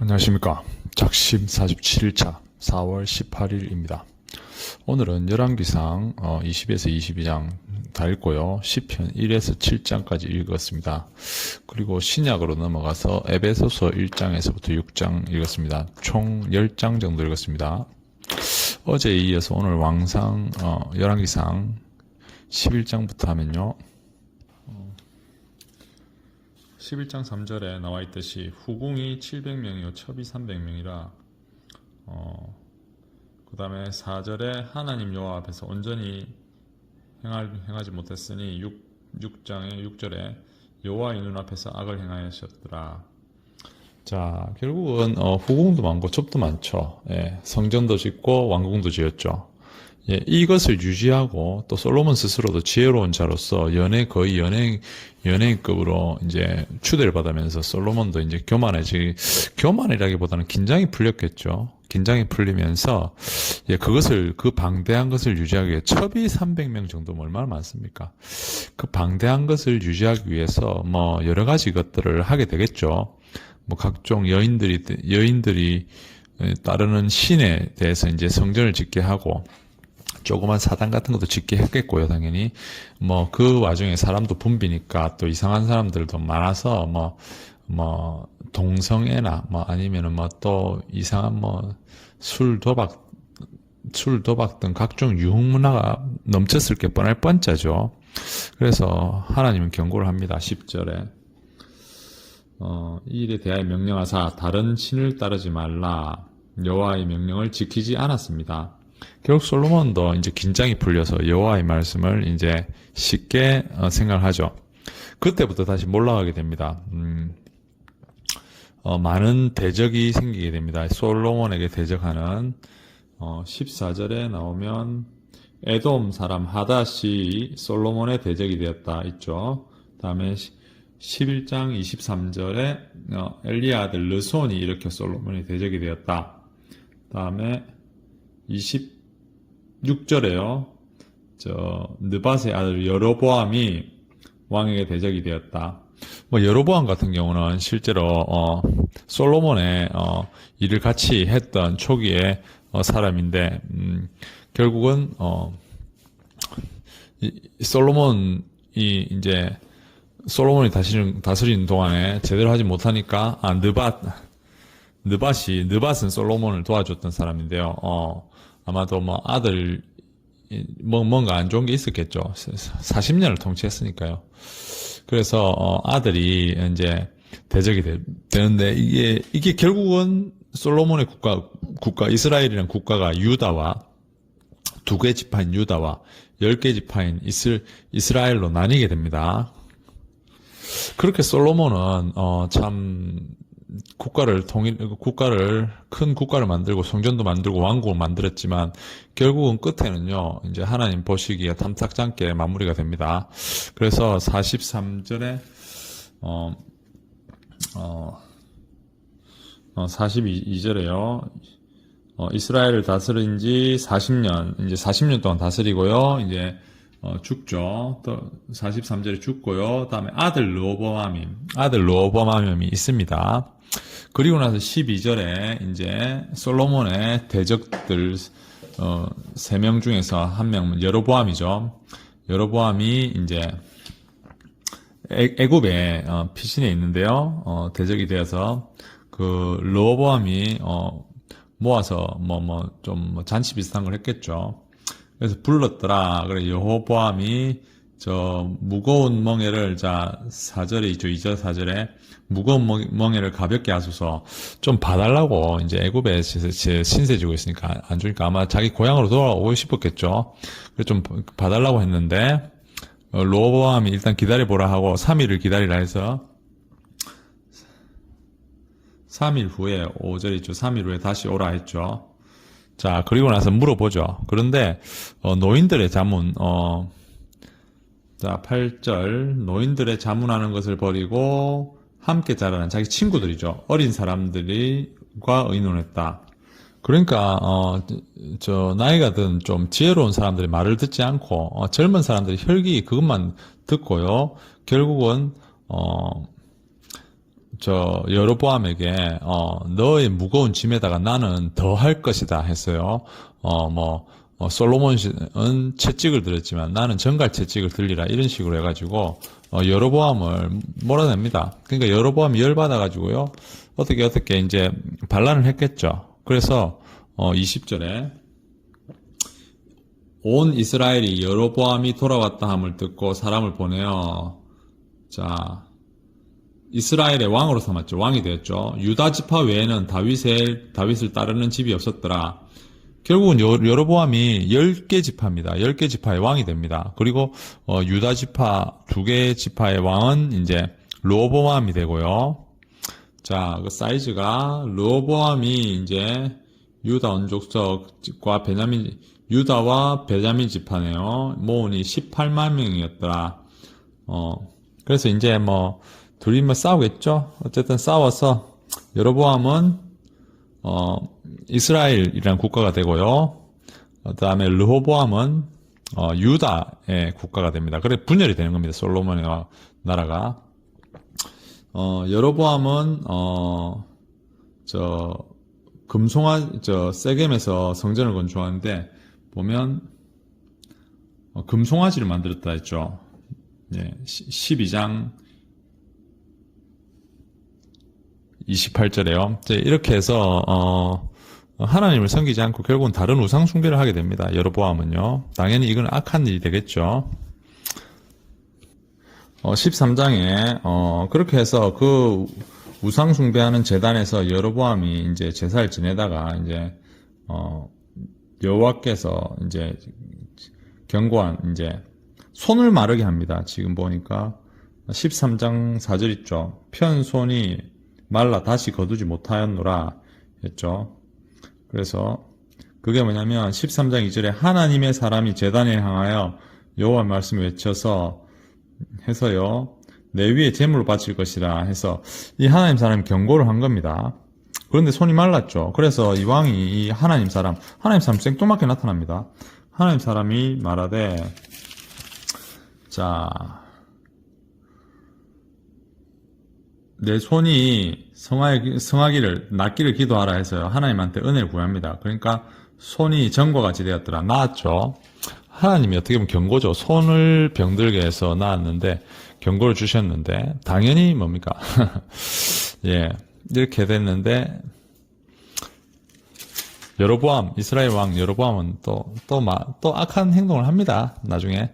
안녕하십니까. 작심 47일차 4월 18일입니다. 오늘은 열왕기상 20에서 22장 다 읽고요. 시편 1에서 7장까지 읽었습니다. 그리고 신약으로 넘어가서 에베소서 1장에서부터 6장 읽었습니다. 총 10장 정도 읽었습니다. 어제에 이어서 오늘 왕상 열왕기상 11장부터 하면요. 11장 3절에 나와 있듯이 후궁이 700명이요 첩이 300명이라 그 다음에 4절에 하나님 여호와 앞에서 온전히 행하지 못했으니 6장의 6절에 여호와의 눈앞에서 악을 행하셨더라. 자, 결국은 후궁도 많고 첩도 많죠. 예, 성전도 짓고 왕궁도 지었죠. 예, 이것을 유지하고 또 솔로몬 스스로도 지혜로운 자로서 거의 연예인급으로 이제 추대를 받으면서 솔로몬도 이제 교만이라기보다는 긴장이 풀렸겠죠. 긴장이 풀리면서 예, 그 방대한 것을 유지하기 위해 첩이 300명 정도면 얼마나 많습니까? 그 방대한 것을 유지하기 위해서 뭐 여러 가지 것들을 하게 되겠죠. 뭐 각종 여인들이 따르는 신에 대해서 이제 성전을 짓게 하고 조그만 사당 같은 것도 짓게 했겠고요, 당연히. 뭐, 그 와중에 사람도 붐비니까 또 이상한 사람들도 많아서 동성애나 아니면은 또 이상한 술 도박 등 각종 유흥문화가 넘쳤을 게 뻔할 뻔짜죠. 그래서 하나님은 경고를 합니다, 10절에. 이 일에 대하여 명령하사 다른 신을 따르지 말라. 여호와의 명령을 지키지 않았습니다. 결국 솔로몬도 이제 긴장이 풀려서 여호와의 말씀을 이제 쉽게 생각하죠. 그때부터 다시 몰락하게 됩니다. 많은 대적이 생기게 됩니다. 솔로몬에게 대적하는 14절에 나오면 에돔 사람 하닷이 솔로몬의 대적이 되었다 있죠. 다음에 11장 23절에 엘리야 아들 르손이 이렇게 솔로몬의 대적이 되었다. 다음에 26절에요. 느밧의 아들 여로보암이 왕에게 대적이 되었다. 여로보암 같은 경우는 실제로 솔로몬의 일을 같이 했던 초기의 사람인데 결국은 솔로몬이 다스리는 동안에 제대로 하지 못하니까 느밧은 솔로몬을 도와줬던 사람인데요. 아마도 아들 뭔가 안 좋은 게 있었겠죠. 40년을 통치했으니까요. 그래서 아들이 이제 대적이 되는데 이게 결국은 솔로몬의 국가 이스라엘이라는 국가가 유다와 2개 지파인 유다와 10개 지파인 이스라엘로 나뉘게 됩니다. 그렇게 솔로몬은 참 큰 국가를 만들고 성전도 만들고 왕국을 만들었지만 결국은 끝에는요, 이제 하나님 보시기에 탐탁지 않게 마무리가 됩니다. 그래서 43절에 42절에요. 이스라엘을 다스린 지 40년, 이제 40년 동안 다스리고요, 이제 죽죠. 또 43절에 죽고요. 다음에 아들 르호보암이 있습니다. 그리고 나서 12절에 이제 솔로몬의 대적들 3명 중에서 한 명은 여로보암이죠. 여로보암이 이제 애굽에 피신해 있는데요. 대적이 되어서 그 르호보암이 모아서 좀 잔치 비슷한 걸 했겠죠. 그래서 불렀더라. 그래 여호보암이 무거운 멍에를 4절에 있죠. 2절 4절에 무거운 멍에를 가볍게 하소서. 좀 봐달라고 이제 애굽에 신세 지고 있으니까 안 주니까 아마 자기 고향으로 돌아오고 싶었겠죠. 그래서 좀 봐달라고 했는데 르호보암이 일단 기다려보라 하고 3일을 기다리라 해서 3일 후에 5절 있죠. 3일 후에 다시 오라 했죠. 자, 그리고 나서 물어보죠. 그런데 노인들의 자문 8절 노인들의 자문하는 것을 버리고 함께 자라는 자기 친구들이죠. 어린 사람들과 의논했다. 그러니까 나이가 든 좀 지혜로운 사람들이 말을 듣지 않고 젊은 사람들이 혈기 그것만 듣고요. 결국은 여로보암에게 너의 무거운 짐에다가 나는 더 할 것이다 했어요. 솔로몬은 채찍을 들었지만 나는 정갈 채찍을 들리라 이런 식으로 해가지고 여로보암을 몰아냅니다. 그러니까 여로보암이 열받아가지고요. 어떻게 이제 반란을 했겠죠. 그래서 20절에 온 이스라엘이 여로보암이 돌아왔다 함을 듣고 사람을 보내어 자 이스라엘의 왕으로 삼았죠. 왕이 되었죠. 유다 지파 외에는 다윗을 따르는 집이 없었더라. 결국은 여로보암이 10개 지파입니다. 10개 지파의 왕이 됩니다. 그리고 유다 지파 2개 지파의 왕은 이제 르호보암이 되고요. 자, 그 사이즈가 르호보암이 이제 유다 원족속과 유다와 베냐민 지파네요. 모으니 18만 명이었더라. 그래서 이제 둘이 싸우겠죠? 어쨌든 싸워서 여로보암은 이스라엘이라는 국가가 되고요. 그 다음에 르호보암은 유다의 국가가 됩니다. 그래 분열이 되는 겁니다. 솔로몬의 나라가. 여로보암은 세겜에서 성전을 건축하는데 보면 금송아지를 만들었다 했죠. 예, 12장 28절에요. 이렇게 해서 하나님을 섬기지 않고 결국은 다른 우상 숭배를 하게 됩니다. 여로보암은요. 당연히 이건 악한 일이 되겠죠. 13장에 그렇게 해서 그 우상 숭배하는 제단에서 여로보암이 이제 제사를 지내다가 이제 여호와께서 이제 경고한 이제 손을 마르게 합니다. 지금 보니까 13장 4절 있죠. 편 손이 말라 다시 거두지 못하였노라 했죠. 그래서 그게 뭐냐면 13장 2절에 하나님의 사람이 제단에 향하여 여호와 말씀을 외쳐서 해서요 내 위에 제물로 바칠 것이라 해서 이 하나님 사람이 경고를 한 겁니다. 그런데 손이 말랐죠. 그래서 이 왕이 이 하나님 사람 생뚱맞게 나타납니다. 하나님 사람이 말하되 자 내 손이 성하기를 낫기를 기도하라 해서요 하나님한테 은혜를 구합니다. 그러니까 손이 전과 같이 되었더라. 나았죠. 하나님이 어떻게 보면 경고죠. 손을 병들게 해서 나았는데 경고를 주셨는데 당연히 뭡니까? 예, 이렇게 됐는데 여로보암, 이스라엘 왕 여로보암은 또 악한 행동을 합니다. 나중에.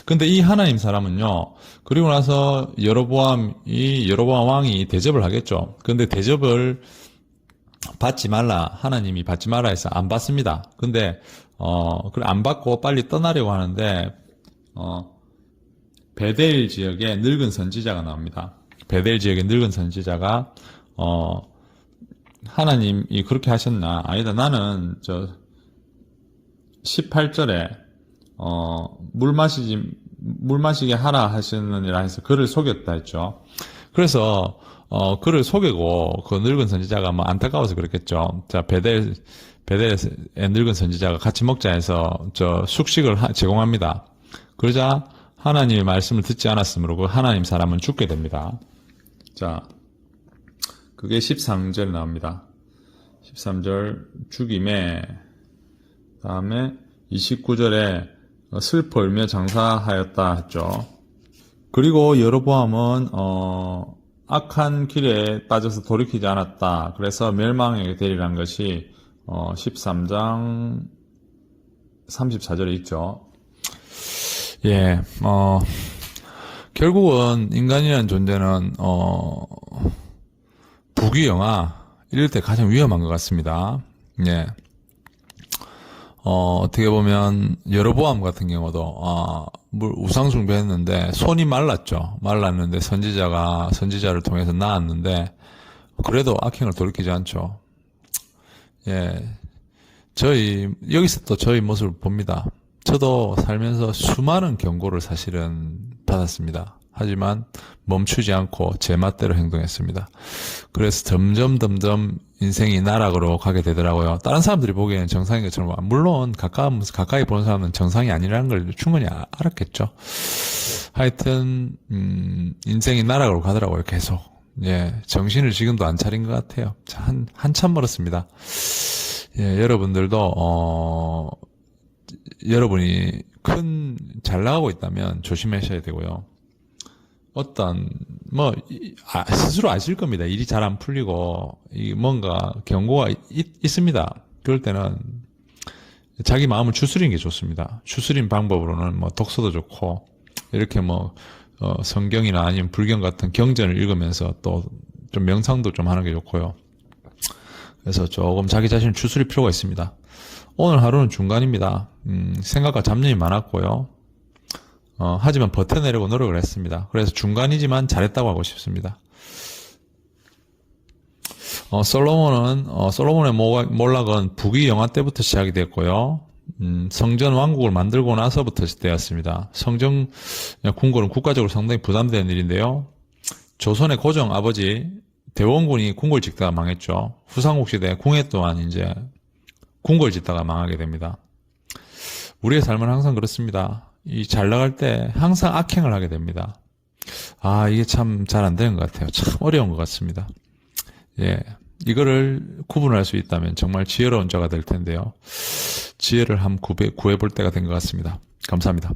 근데 이 하나님 사람은요. 그리고 나서 여로보암 왕이 대접을 하겠죠. 근데 대접을 받지 말라. 하나님이 받지 말라 해서 안 받습니다. 근데 그래 안 받고 빨리 떠나려고 하는데 베델 지역에 늙은 선지자가 나옵니다. 베델 지역의 늙은 선지자가 하나님이 그렇게 하셨나? 아니다. 나는 18절에 물 마시게 하라 하셨느니라 해서 그를 속였다 했죠. 그래서 그를 속이고 그 늙은 선지자가 안타까워서 그랬겠죠. 자, 베델의 늙은 선지자가 같이 먹자 해서 숙식을 제공합니다. 그러자 하나님의 말씀을 듣지 않았으므로 그 하나님 사람은 죽게 됩니다. 자, 그게 13절 나옵니다. 13절 죽임에 다음에 29절에 슬퍼 울며 장사하였다 했죠. 그리고 여로보암은 악한 길에 빠져서 돌이키지 않았다. 그래서 멸망에 되리라는 것이 13장 34절에 있죠. 예, 결국은 인간이라는 존재는 부귀영화 이럴 때 가장 위험한 것 같습니다. 예. 어떻게 보면 여로보암 같은 경우도 우상 숭배했는데 손이 말랐는데 선지자를 통해서 나았는데 그래도 악행을 돌이키지 않죠. 예. 여기서 또 저희 모습을 봅니다. 저도 살면서 수많은 경고를 사실은 받았습니다. 하지만 멈추지 않고 제 맛대로 행동했습니다. 그래서 점점 인생이 나락으로 가게 되더라고요. 다른 사람들이 보기에는 정상인 것처럼, 물론 가까이 보는 사람은 정상이 아니라는 걸 충분히 알았겠죠. 하여튼 인생이 나락으로 가더라고요. 계속. 예, 정신을 지금도 안 차린 것 같아요. 한참 멀었습니다. 예, 여러분들도, 여러분이 잘 나가고 있다면 조심하셔야 되고요. 스스로 아실 겁니다. 일이 잘 안 풀리고, 뭔가 경고가 있습니다. 그럴 때는 자기 마음을 추스리는 게 좋습니다. 추스린 방법으로는 독서도 좋고, 이렇게 성경이나 아니면 불경 같은 경전을 읽으면서 또 좀 명상도 좀 하는 게 좋고요. 그래서 조금 자기 자신을 추스릴 필요가 있습니다. 오늘 하루는 중간입니다. 생각과 잡념이 많았고요. 하지만 버텨내려고 노력을 했습니다. 그래서 중간이지만 잘했다고 하고 싶습니다. 솔로몬의 몰락은 북위 영화 때부터 시작이 됐고요. 성전 왕국을 만들고 나서부터 되었습니다. 성전 궁궐은 국가적으로 상당히 부담되는 일인데요. 조선의 고종 아버지 대원군이 궁궐 짓다가 망했죠. 후삼국 시대 궁예 또한 이제 궁궐 짓다가 망하게 됩니다. 우리의 삶은 항상 그렇습니다. 잘 나갈 때 항상 악행을 하게 됩니다. 이게 참 잘 안 되는 것 같아요. 참 어려운 것 같습니다. 예. 이거를 구분할 수 있다면 정말 지혜로운 자가 될 텐데요. 지혜를 한번 구해볼 때가 된 것 같습니다. 감사합니다.